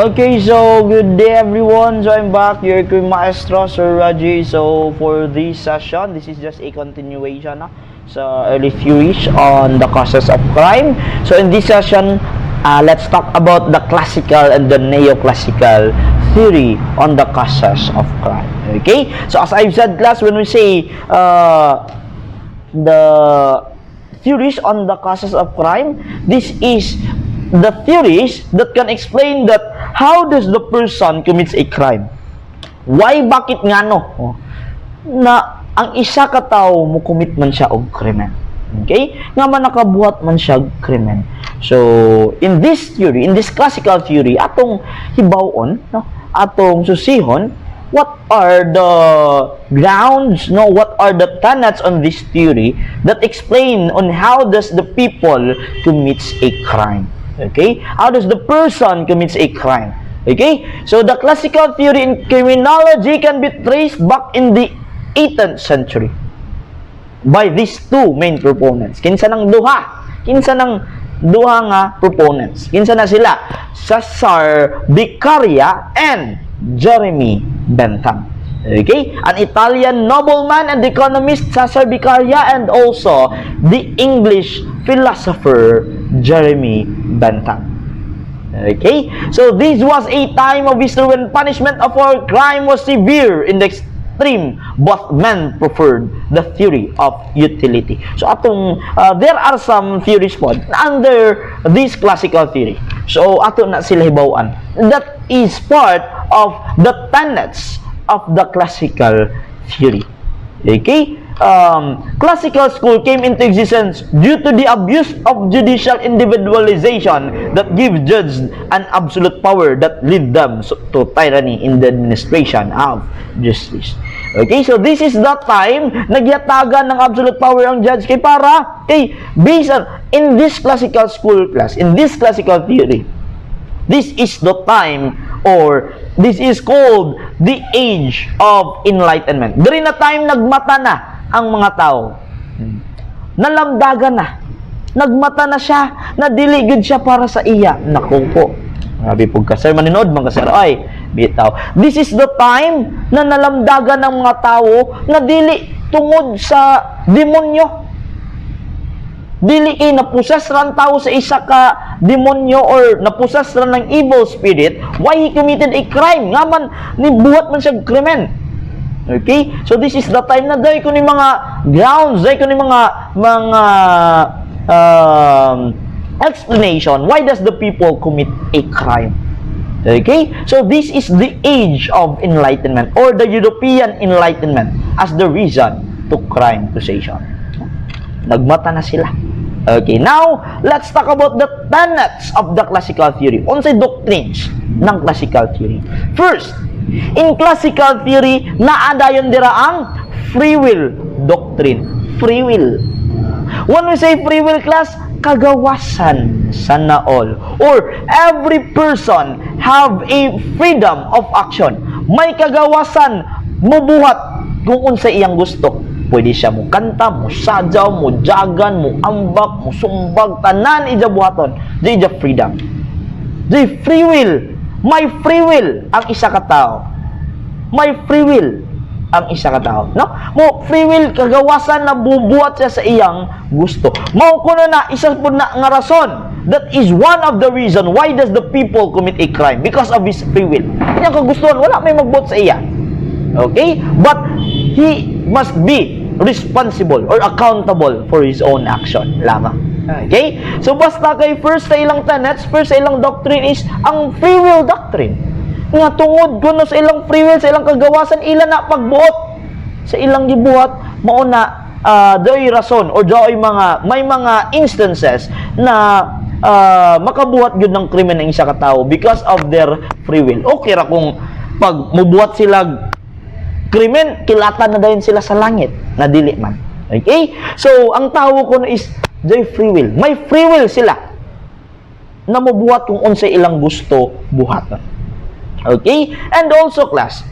Okay, so good day everyone. So I'm back, your Kuya Maestro, Sir Raji. So for this session, this is just a continuation sa early theories on the causes of crime. So in this session, let's talk about the classical and the neoclassical theory on the causes of crime. Okay, so as I've said class, when we say the theories on the causes of crime, this is the theories that can explain that how does the person commits a crime. Why, bakit nga no? Na ang isa ka tawo mo commit man siya og krimen. Okay? Nga man nakabuhat man siya og krimen. So, in this theory, in this classical theory, atong hibawon, no? Atong susihon, what are the grounds, no? What are the tenets on this theory that explain on how does the people commits a crime? Okay? How does the person commits a crime? Okay? So, the classical theory in criminology can be traced back in the 18th century by these two main proponents. Kinsa ng duha nga proponents. Kinsa na sila? Cesare Beccaria and Jeremy Bentham. Okay? An Italian nobleman and economist, Cesare Beccaria, and also the English philosopher, Jeremy Bentham. Okay? So, this was a time of history when punishment of war crime was severe in the extreme. Both men preferred the theory of utility. So, there are some theories po under this classical theory. So, ato na sila hibawaan. That is part of the tenets of the classical theory. Okay? Classical school came into existence due to the abuse of judicial individualization that give judges an absolute power that lead them to tyranny in the administration of justice. Okay, so this is the time nagyatagan ng absolute power ang judge kay para based on in this classical school class, in this classical theory, this is the time, or this is called the age of enlightenment. Dari na time nagmata na ang mga tao. Nalamdagan na. Nagmata na siya, nadiligid siya para sa iya. Naku po. Grabe po ka, sir, maninood mga sir. Ay, bitaw. This is the time na nalamdagan ng mga tao na dili tungod sa demonyo. Dili kay napusas ran tao sa isa ka demonyo or napusas ran ng evil spirit, why he committed a crime? Nga man, nibuhat man siya krimen. Okay? So this is the time na dahil ko ni mga grounds, dahil ko ni mga explanation, why does the people commit a crime? Okay? So this is the age of enlightenment or the European enlightenment as the reason to crime causation. Nagmata na sila. Okay, now, let's talk about the tenets of the classical theory. Unsay doctrines ng classical theory. First, in classical theory, naadayon dira ang free will doctrine. Free will. When we say free will class, kagawasan sana all. Or every person have a freedom of action. May kagawasan mubuhat kung unsay iyang gusto. Pwede siya mo kanta, mo sadyaw, mo jagan, mo ambak, mo sumbag, tanan ija buhaton. Di ija freedom. Di free will. May free will ang isa ka tao. May free will ang isa ka tao. No? Mo free will kagawasan na bubuhat siya sa iyang gusto. Mao kuno na isa pud na nga rason. That is one of the reason why does the people commit a crime, because of his free will. Kanya kagustuhan wala may magbuhat sa iya. Okay? But he must be responsible or accountable for his own action lamang. Okay? So, basta kay first sa ilang tenets, first sa ilang doctrine is ang free will doctrine. Nga tungod kuno sa ilang free will, sa ilang kagawasan, ilan na pagbuot sa ilang gibuhat, mauna doy rason or doy may mga instances na makabuhat gyud ng krimen ng isa ka tawo because of their free will. Okay ra kung pag mubuhat sila krimen, kilatan na dayon sila sa langit na dili man. Okay? So, ang tawo ko is they free will. May free will sila na mabuhat kung unsay ilang gusto buhaton. Okay? And also, class,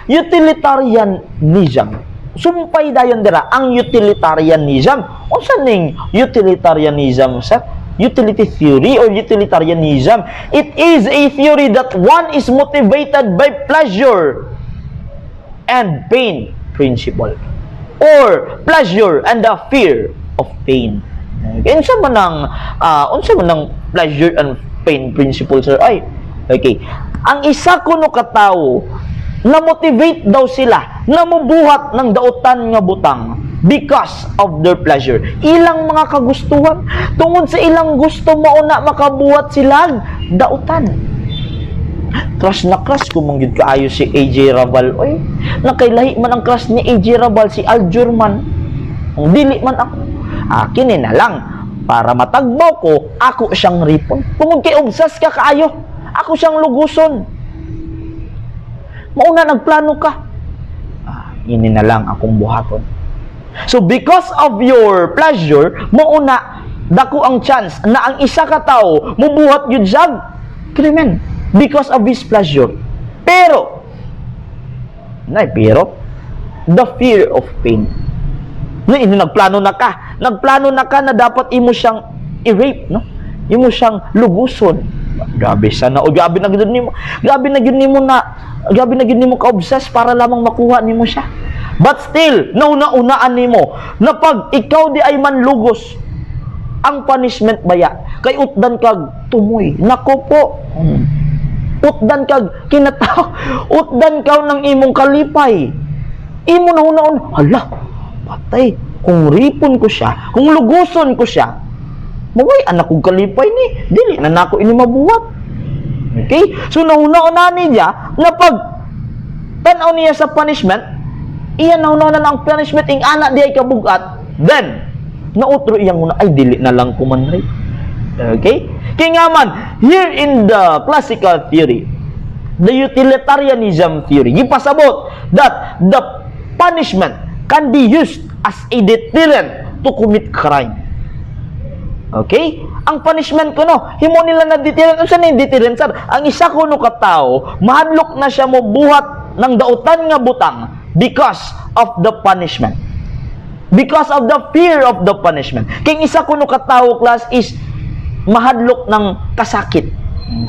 utilitarianism. Sumpay dayon dira ang utilitarianism. Unsa ning utilitarianism, sir? utility theory or utilitarianism. It is a theory that one is motivated by pleasure and pain principle, or pleasure and the fear of pain. Okay, unsa man ang pleasure and pain principle, sir? Ay, okay. Ang isa kuno ka tawo na motivate daw sila na mubuhat ng dautan nga butang because of their pleasure. Ilang mga kagustuhan, tungod sa ilang gusto mauna makabuhat sila dautan. Crush na crush ko mangyud kaayo si AJ Rabal. Oy, nakailahi man ang crush ni AJ Rabal si Aljurman. Ang dili man ako. Akin na lang para matagbaw ko, ako siyang ripon. Tungod kay obsas ka kaayo, ako siyang luguson. Mauna nagplano ka. Ini na lang akong buhaton. So because of your pleasure, mauna dako ang chance na ang isa ka tawo mubuhat yun siyang krimen because of his pleasure. Pero the fear of pain. Nagplano na ka na dapat imo siyang i-rape, no? Imo siyang luguson. Grabe sana, o grabe na gid nimo ka-obsess para lamang makuha nimo siya. But still, nauna-unaan nimo na pag ikaw di ay manlugos, ang punishment baya kay utdan kag tumoy. Nako po. Utdan kag kinataw, utdan kaw ng imong kalipay. Imo nauna-un, hala, patay. Kung ripon ko siya, kung luguson ko siya, maway anak kong kalipay ni, dili na nako ini mabuhat. Okay? So nauna-una niya na pag tanaw niya sa punishment, iyan nauna na ang punishment ing anak di ay kabugat, then nautro iyang una, ay dili na lang kumanray. Okay? Kaya nga man, here in the classical theory, the utilitarianism theory, gipasabot that the punishment can be used as a deterrent to commit crime. Okay? Ang punishment ko no, himo nila na deterrent. Unsa ni deterrent, sir? Ang isa ko no katao, mahadlok na siya mo buhat ng dautan nga butang because of the punishment. Because of the fear of the punishment. Kaya isa ko no katao, class, is mahadlok ng kasakit.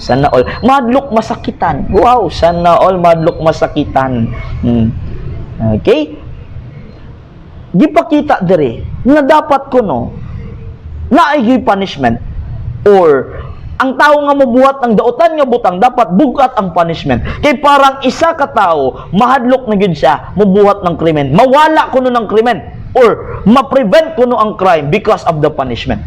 Sana all. Mahadlok masakitan. Wow, sana all mahadlok masakitan. Okay? Gipakita dire na dapat ko no na ay punishment or ang tao nga mabuhat ng dautan nga butang dapat bugat ang punishment. Kay parang isa ka tao mahadlok na gyud siya mabuhat ng krimen. Mawala kuno ng krimen or ma-prevent kuno ang crime because of the punishment.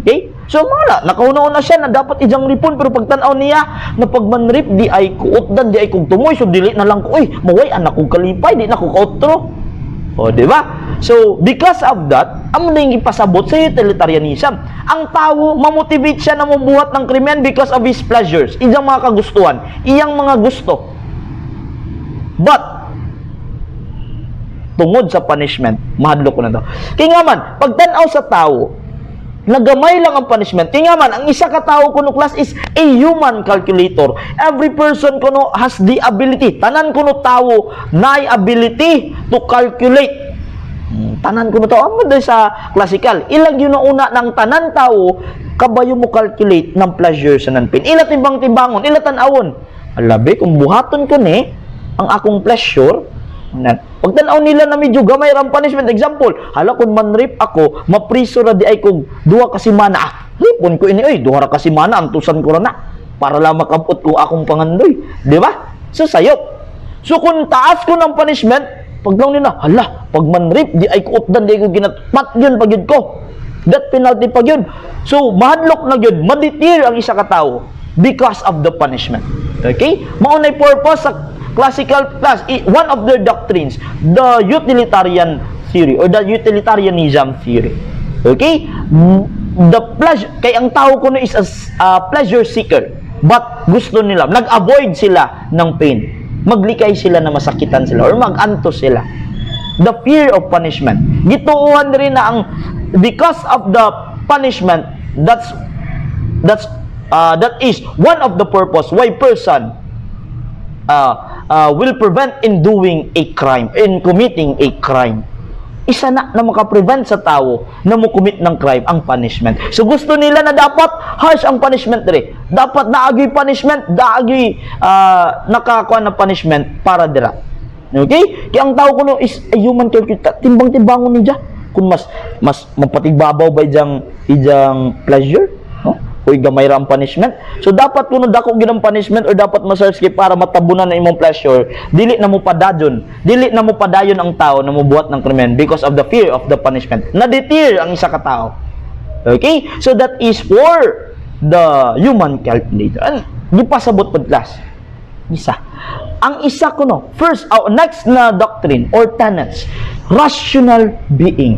Okay? So mala, nakauna-una siya na dapat ijang ripon, pero pagtanaw niya na pagmanrip di ay kuotdan, di ay kong tumoy, so dili na lang ko, maway anak kong kalipay, di na ko kautro. O, di ba? So, because of that, amo na yung ipasabot sa utilitarianism. Ang tao, mamotivate siya na mabuhat ng krimen because of his pleasures, iyang mga kagustuhan, iyang mga gusto. But, tungod sa punishment, mahadlok ko na to. Kaya nga man, pagtanaw sa tao, nagamay lang ang punishment. Kaya nga man, ang isa ka tao kuno class is a human calculator. Every person kuno has the ability. Tanan kuno tao na ability to calculate. Tanan kuno tao. Amo dahil sa classical. Ilang yun na una ng tanan tao, kabayo mo calculate ng pleasure sa nanpin. Ila timbang-timbangon, ila tanawon. Alabi, kung buhaton ko ni, ang akong pleasure, pag tanaw nila na medyo gamay ram punishment, example, hala kung manrip ako, mapriso ra di ay kong duha ka semana. Ripon ko ini, duha ra ka semana, antusan ko ra na para lang makabot ko akong pangandoy, di ba? So sayop. So kung taas ko ng punishment, pag lang nila, hala, pag manrip di ay kuotdan, di ay ko ginatpat yun pag yun ko. That penalty pag yun. So mahadlok na yun, maditir ang isa ka tao because of the punishment. Okay? Maunay purpose sa classical class, one of their doctrines, the utilitarian theory or the utilitarianism theory. Okay? The pleasure, kay ang tao kuno is a pleasure seeker, but gusto nila, nag-avoid sila ng pain. Maglikay sila na masakitan sila or mag-antos sila. The fear of punishment. Gituuhan rin na ang because of the punishment, that is one of the purpose why person will prevent in doing a crime, in committing a crime. isa na makaprevent sa tao na mo-commit ng crime ang punishment. So gusto nila na dapat harsh ang punishment diri. Dapat naagi punishment, naagi nakakuha na punishment para dira. Okay? Kaya ang tao kuno is a human calculator. Timbang-timbangon niya. Kung mas mapatigbabaw ba ijang pleasure, no? O gamay ra ang punishment. So dapat kuno dako gid ang punishment or dapat ma-search kay para matabunan na imong pleasure, dili na mo padayon. Dili na mo padayon ang tao na mobuhat ng krimen because of the fear of the punishment. Na-deter ang isa ka tao. Okay? So that is for the human calculator. And gipasabot pod class. Isa. Ang isa kuno, next na doctrine or tenets, rational being.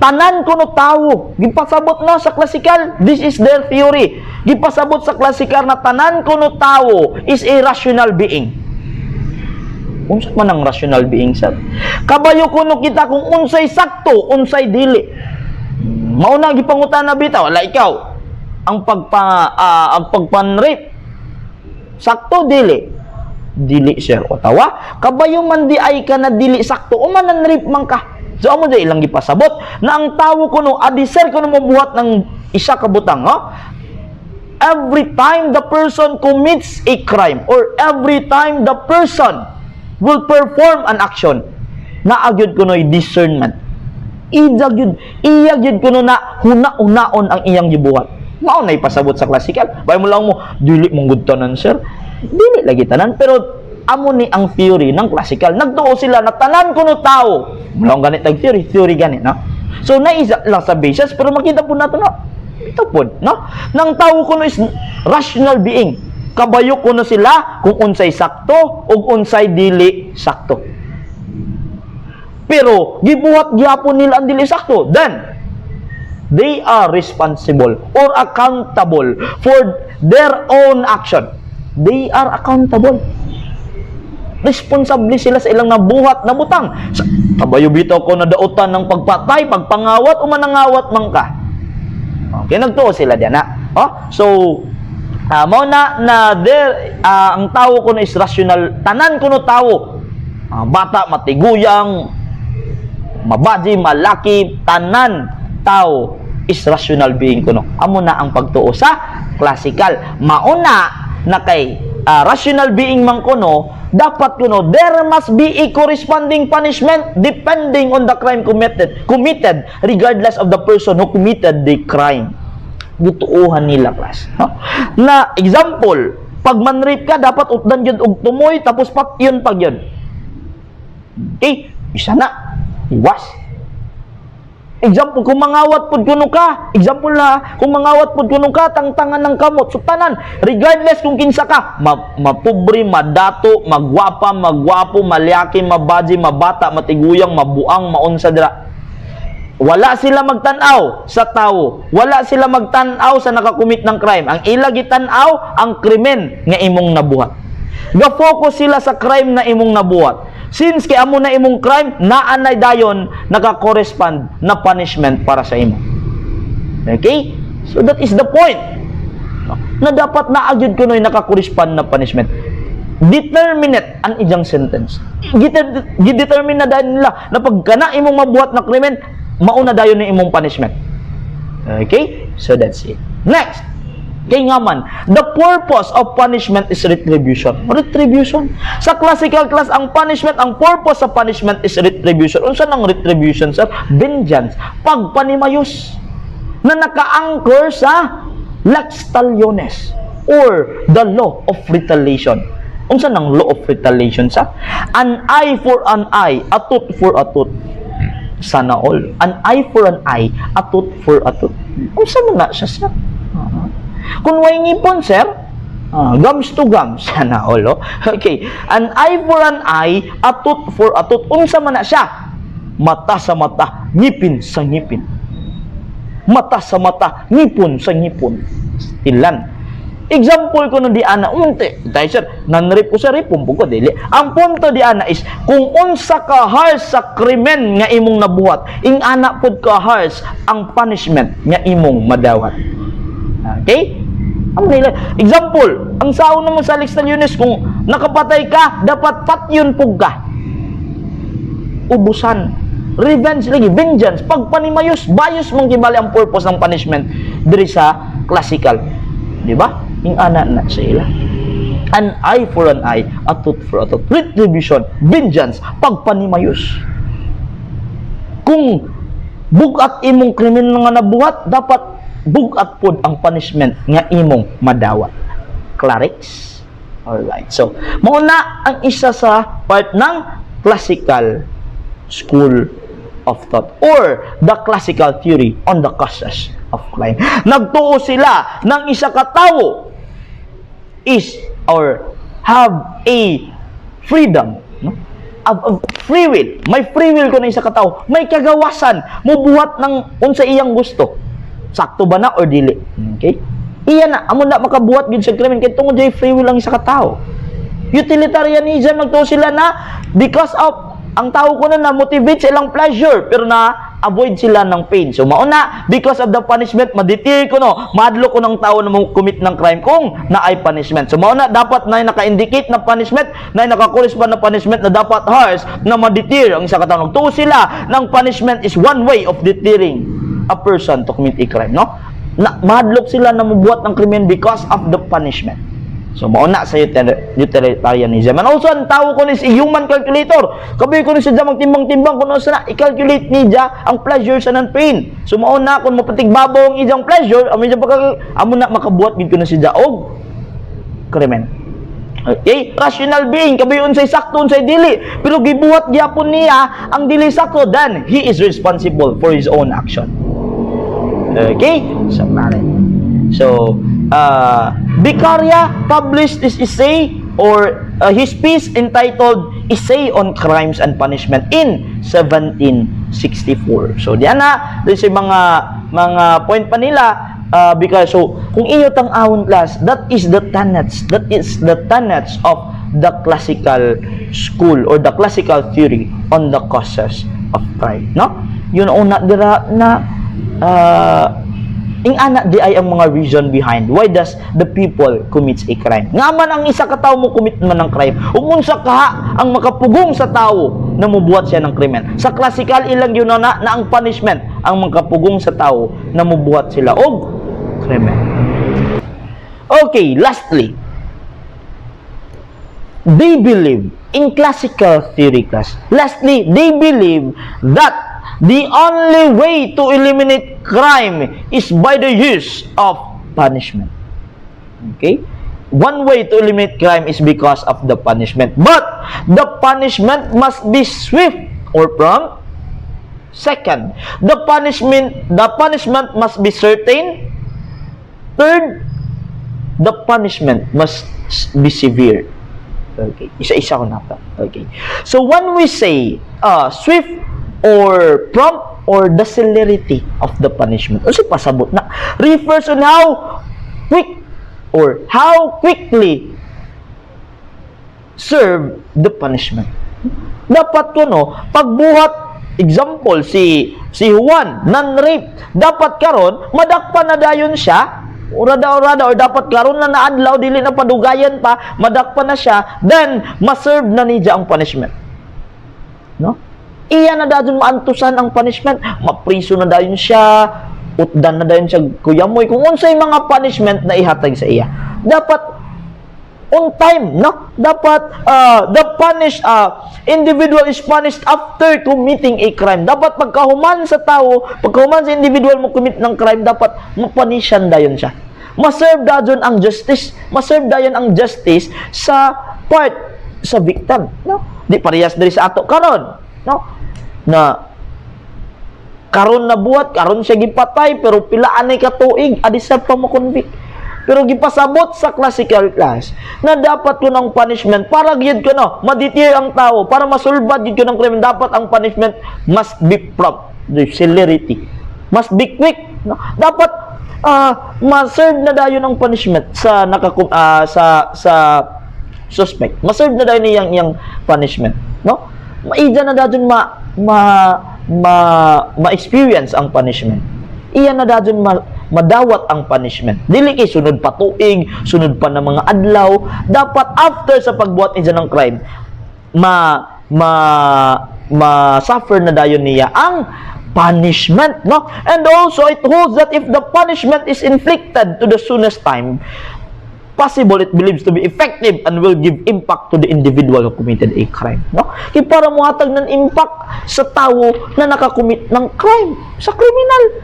Tanan kuno tawo, gipasabot no sa classical, this is their theory. Gipasabot sa classical na tanan kuno tawo is a rational being. Unsa man ang rational being sir? Kabayo kuno kita kung unsay sakto, unsay dili. Mao na gipangutana bitaw, wala ikaw. Ang pagpan-rape sakto dili. Dili sir o tawa. Kabayo man di ay ka na dili sakto, o man rape man ka. So, amo di ilang gipasabot na ang tawo kuno adisir kuno mabuhat ng isa ka butang, ha? Every time the person commits a crime or every time the person will perform an action, naagyod kuno discernment. Iyagyod kuno na huna-unaon ang iyang gibuhat. Mao na ipasabot sa classical. Bay mo lang mo, dili mong good tanan, sir. Dili lagi tanan, pero amo ni ang theory ng classical. Nagtuo sila na tanan kuno tao. Mulong ganit tag theory ganit, no? So naisa lang sa basis, pero makita po nato no. Ito po, no? Nang tao kuno is rational being. Kabayo kuno sila kung unsay sakto ug unsay dili sakto. Pero gibuhat gyapon nila ang dili sakto. Then they are responsible or accountable for their own action. They are accountable. Responsable sila sa ilang nabuhat na butang. Kabayo bitaw ko na dautan ng pagpatay, pagpangawat o manangawat man ka. Okay, nagtuo sila diyan na. So mao na ang tao kuno is rational. Tanan kuno tao. Bata, matiguyang, mabadi, malaki, tanan tao is rational being kuno. Amo na ang pagtuo sa classical. Mauna na kay rational being man kuno, dapat kuno there must be a corresponding punishment depending on the crime committed regardless of the person who committed the crime. Gutuuhan nila class, no? Na example, pag man-rape ka dapat utdan jud og tumoy tapos patyon pag yun. Okay, isa na iwas. Example, kung mangawat pud kuno ka, example na, kung mangawat pud kuno ka, tangtangan ng kamot, sutanan, regardless kung kinsa ka, mapobre, madato, magwapa, magwapo, malyaki, mabaji, mabata, matiguyang, mabuang, maunsa dira. Wala sila magtanaw sa tao. Wala sila magtanaw sa nakakumit ng crime. Ang ila gitanaw ang krimen nga imong nabuhat. Ga-focus sila sa crime na imong nabuhat. Since kay amo na imong crime, naanay dayon naka-correspond na punishment para sa imo. Okay? So that is the point. Na dapat naagyod kunoy naka-correspond na punishment. Determinate ang iyang sentence. Gidetermine na dayon nila na pag kana imong mabuhat na krimen, mauna dayon ni imong punishment. Okay? So that's it. Next. Kay nga man, the purpose of punishment is retribution. Retribution. Sa classical class, ang punishment, ang purpose of punishment is retribution. Unsa nang retribution, sir? Vengeance. Pagpanimayos. Na naka-anchor sa lex talionis or the law of retaliation. Unsa nang law of retaliation, sir? An eye for an eye, a tooth for a tooth. Sana all. An eye for an eye, a tooth for a tooth. Unsa man na siya, sir? Kung way ngipon, sir, gums to gums. Sana all, okay. An eye for an eye, a tooth for a tooth. Unsa man na siya? Mata sa mata, ngipin sa ngipin. Mata sa mata, ngipon sa ngipon. Ilan? Example ko no di ana, unti. Dahil sir, nanrip ko sa ripon po ko, dili. Ang punto di ana is, kung unsa ka harsh sa krimen nga imong nabuhat, ing ana pod ka harsh ang punishment nga imong madawat. Okay? Example, ang saon naman sa lex talionis, kung nakapatay ka, dapat patyon pug ka. Ubusan. revenge lagi, vengeance, pagpanimayos, bayos mong kibali ang purpose ng punishment diri sa classical. Di ba? Yung ana na sa ila. An eye for an eye, a tooth for a tooth. Retribution, vengeance, pagpanimayos. Kung bugat imong krimen nga nabuhat, dapat bugat pod ang punishment nga imong madawat. Clarix? Alright. So, mauna ang isa sa part ng classical school of thought or the classical theory on the causes of crime. Nagtuo sila ng isa ka tawo is or have a freedom, no? Of free will. May free will ko na isa ka tawo. May kagawasan mubuhat ng unsa iyang gusto. Sakto ba na or dili? Okay? Iya na, amo na makabuhat gid sa krimen kay tungod jay free will ang isa ka tawo. Utilitarianism nagtuo sila na because of ang tao ko na motivate sa ilang pleasure pero na avoid sila ng pain. So mauna because of the punishment ma-deter ko no, madlo ko ng tao na mo-commit ng crime kung naay punishment. So mauna dapat na naka-indicate na punishment, na naka-correspond na punishment na dapat harsh na ma-deter ang isa ka tao. Nagtuo sila ng punishment is one way of deterring a person to commit a crime, no? Na madlok sila na mabuhat ng krimen because of the punishment. So mauna sa utilitarianism. And also ang tao ko ni si human calculator. Kabi ko ni siya magtimbang-timbang kung ano na i-calculate niya ang pleasure sa nan pain. So mauna kung mapatigbabaw ang iyang pleasure, amo na makabuhat gid ko na siya og krimen. Okay? Rational being, kabi unsay sakto unsay dili, pero gibuhat gyapon niya ang dili sakto, then he is responsible for his own action. Okay? So, Beccaria published this essay or his piece entitled Essay on Crimes and Punishment in 1764. So, diyan na, din sa mga point pa nila, because so, kung iyo tang ahon class, that is the tenets of the classical school or the classical theory on the causes of crime, no? Yun una dira na ing anak di ay ang mga reason behind why does the people commits a crime. Nga man ang isa ka tawo mo commit man ng crime, umunsa kaha ang makapugong sa tawo na mubuhat siya ng krimen. Sa classical ilang yun na ang punishment ang makapugong sa tawo na mubuhat sila og krimen. Okay, lastly, they believe in classical theory class. Lastly, they believe that the only way to eliminate crime is by the use of punishment. Okay? One way to eliminate crime is because of the punishment. But the punishment must be swift or prompt. Second, the punishment must be certain. Third, the punishment must be severe. Okay. Isa-isa ko na pa. Okay. So when we say swift or prompt or the celerity of the punishment, kasi pasabot na, refers on how quick or how quickly serve the punishment. Dapat ko no, pagbuhat, example, si Juan, non-rape, dapat karon madakpan na dayon siya, or dapat karon na naadlaw, dili na padugayan pa, madakpan na siya, then maserve na niya ang punishment. No? Iya na dayon maantusan ang punishment, mapriso na dayon siya, utdan na dayon siya kuyamoy, kung unsay mga punishment na ihatag sa iya. Dapat on time, no? Dapat the individual is punished after committing a crime. Dapat pagkahuman sa individual mo commit ng crime, dapat mapunishan dayon siya. Maserve dayon ang justice, sa part sa victim, no? Di parehas diri sa ato karon, no? Na karon na buhat, karon siya gipatay, pero pilaan ay katuig, adisab pa mo convict. Pero gipasabot sa classical class na dapat ko ng punishment para gid ko no, ma-deter ang tao, para masulbad gid ko ng krimen, dapat ang punishment must be prompt, the celerity must be quick, no? Dapat ma-serve na dayon ang punishment sa sa suspect. Ma-serve na dayon yang punishment, no? Maida na dayon ma-experience ang punishment. Iyan na dayon madawat ang punishment. Dili kay sunod pa tuig, sunod pa na mga adlaw. Dapat after sa pagbuhat niya ng crime, ma-suffer na dayon niya ang punishment, no? And also it holds that if the punishment is inflicted to the soonest time possible, it believes to be effective and will give impact to the individual who committed a crime, no? Kaya para muhatag ng impact sa tao na nakakommit ng crime, sa kriminal.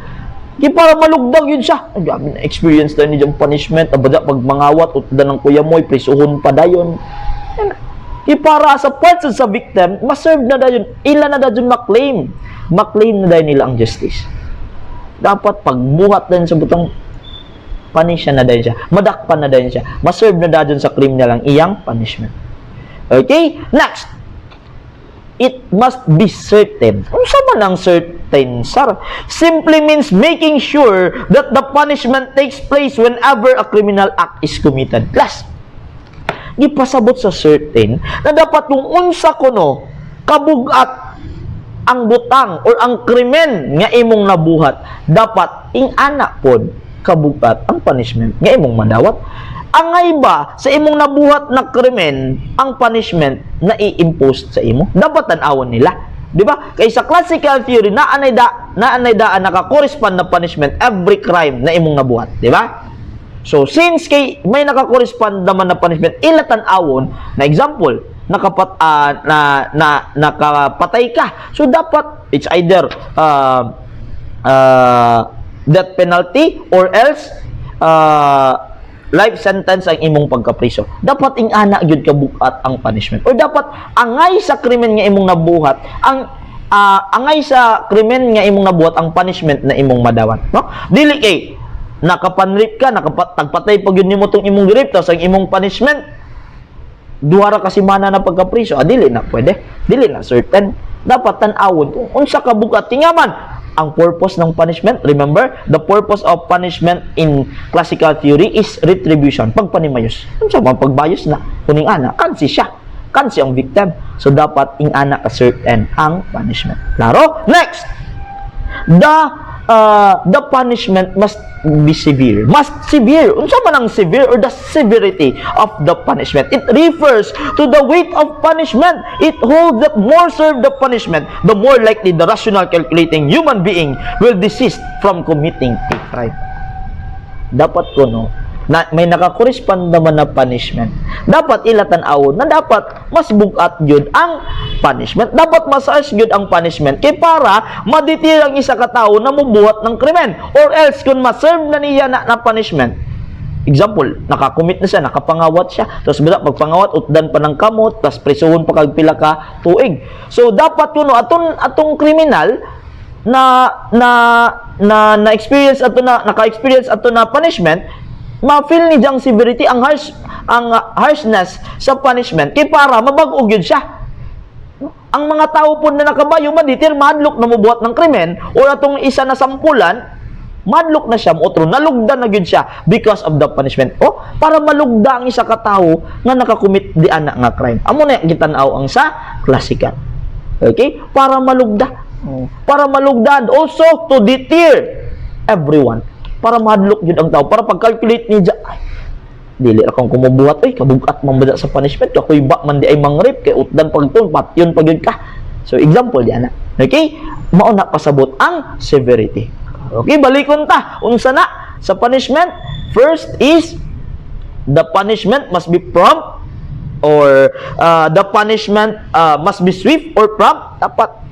Kaya para malugdag yun siya. Ay, gabi na experience tayo niyang punishment, abada pag mangawat utda ng kuya mo, prisuhon pa dayon. Kaya para sa parts sa victim, maserve na dayon, ilan na dayon maklaim na dayon nila ang justice. Dapat pagbuhat din sa butang punish na dayon siya, madakpan na dayon siya, maserve na dayon sa criminal ang iyang punishment. Okay? Next, it must be certain. Ano sa man ang certain, sir? Simply means making sure that the punishment takes place whenever a criminal act is committed. Last, gipasabot sa certain na dapat nung unsa kuno kabugat ang butang or ang krimen nga imong nabuhat, dapat ing ana pod kabugat ang punishment nga imong madawat. Angay ba sa imong nabuhat na krimen ang punishment na i-impose sa imo? Dapat tan-awon nila, di ba? Kay sa classical theory naanay daan naka-correspond na punishment every crime na imong nabuhat, di ba? So since kay may naka-correspond naman na punishment, ila tan-awon na example, nakapatay ka. So dapat it's either death penalty or else life sentence ang imong pagkapriso. Dapat ing ana gyud kabukat ang punishment, or dapat angay sa krimen nga imong nabuhat ang angay sa krimen nga imong nabuhat ang punishment na imong madawat, no? Dili kay nakapanrip ka, nakapatagpatay pag yun nimo tong imong rape, tapos ang imong punishment duha kasi mana na pagkapriso. Dili na pwede, dili na certain. Dapat tan-awon kung unsa kabukat tingaman ang purpose ng punishment. Remember, the purpose of punishment in classical theory is retribution, pagpanimayos. Unsa man pagbayos na kuning ana kansi siya, kansi ang victim. So dapat ing ana ka certain ang punishment. Klaro? Next, the punishment must be severe. Must severe. Unsa man ang severe or the severity of the punishment? It refers to the weight of punishment. It holds that more serve the punishment, the more likely the rational calculating human being will desist from committing a crime. Dapat kuno na may nakakorespond naman na punishment. Dapat ilatan-awon na dapat mas bugat gyud ang punishment. Dapat mas gyud ang punishment kay para maditir ang isa ka tawo na mubuhat ng krimen, or else kung ma-serve na niya na punishment. Example, nakakumit na siya, nakapangawat siya, tapos bila pagpangawat utdan pa ng kamot, tapos prisuhon pa kag pila ka tuig. So dapat kuno atong kriminal na experience ato na naka-experience ato na punishment, ma-feel ni jang severity ang harshness sa punishment kay para mabag-o gyud siya. Ang mga tao po na nakabayo maditir madlok na mubuhat ng krimen, o atong isa na sampulan madlok na siya, otro nalugdan na gyud siya because of the punishment. O para malugda ang isa ka tawo nga nakakumit di ana nga crime. Amo na gitan-aw ang sa classical. Okay? Para malugda. Para malugdan, also to deter everyone. Para madlok yun ang tao, para pag-calculate niya, ay, dili akong kumubuhat, ay, kabugat mambada sa punishment, kakoy ba, man di ay mangrip, kay utdan pagtun, patyon pag yun ka. So, example, diyan na. Okay? Mauna pasabot ang severity. Okay, balikon ta. Unsa na sa punishment? First is, the punishment must be prompt, or the punishment must be swift or prompt. Dapat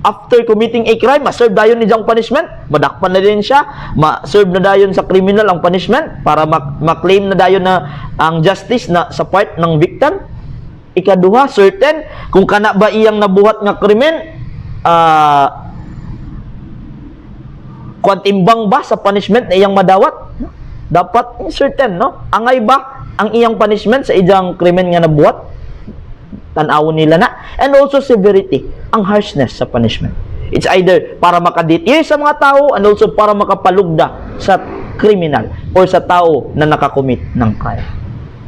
after committing a crime, ma-serve dayon ni jang punishment, madakpan na din siya, ma-serve na dayon sa criminal ang punishment para ma-claim na dayon na ang justice na sa part ng victim. Ikaduha, certain kung kana ba iyang nabuhat nga krimen, kwantimbang ba sa punishment na iyang madawat? Dapat certain, no? Angay ba ang iyang punishment sa iyang krimen nga nabuhat? Tan-awon nila na. And also severity, ang harshness sa punishment. It's either para makadeter sa mga tao, and also para makapalugda sa criminal or sa tao na nakakomit ng crime.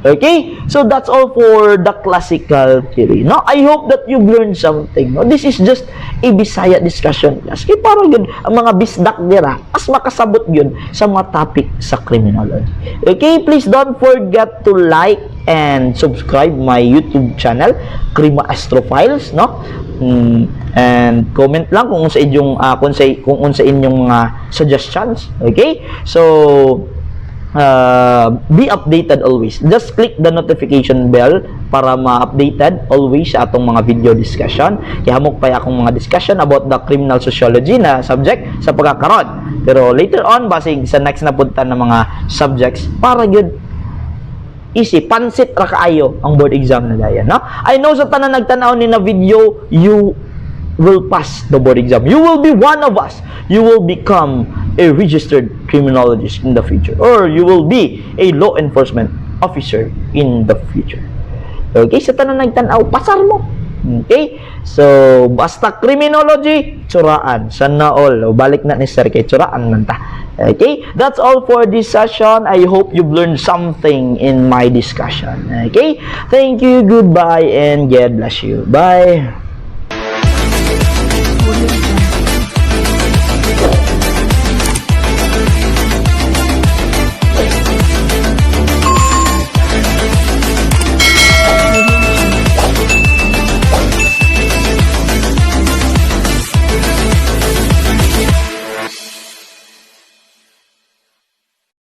Okay? So that's all for the classical theory. No, I hope that you've learned something. No, this is just a Bisaya discussion class. Kaya parang yun, ang mga bisdak dira, mas makasabot yun sa mga topic sa criminology. Okay? Please don't forget to like and subscribe my YouTube channel, Crima Astrofiles, no? And comment lang kung sa inyong kung unsa inyong mga suggestions. Okay? So be updated always. Just click the notification bell para ma-updated always sa atong mga video discussion. Kaya hamok pa akong mga discussion about the criminal sociology na subject sa pagkakaroon. Pero later on, basig sa next na punta ng mga subjects, para good easy, pansit ra kaayo ang board exam na dayan, no? I know sa tanan nagtanaw ni na video, you will pass the board exam. You will be one of us. You will become a registered criminologist in the future, or you will be a law enforcement officer in the future. Okay, sa tanan nagtanaw, pasar mo. Okay? So, basta criminology, tsuraan. Sana all. O, balik na ni Sir kay tsuraan man ta. Okay? That's all for this session. I hope you've learned something in my discussion. Okay? Thank you, goodbye, and God bless you. Bye!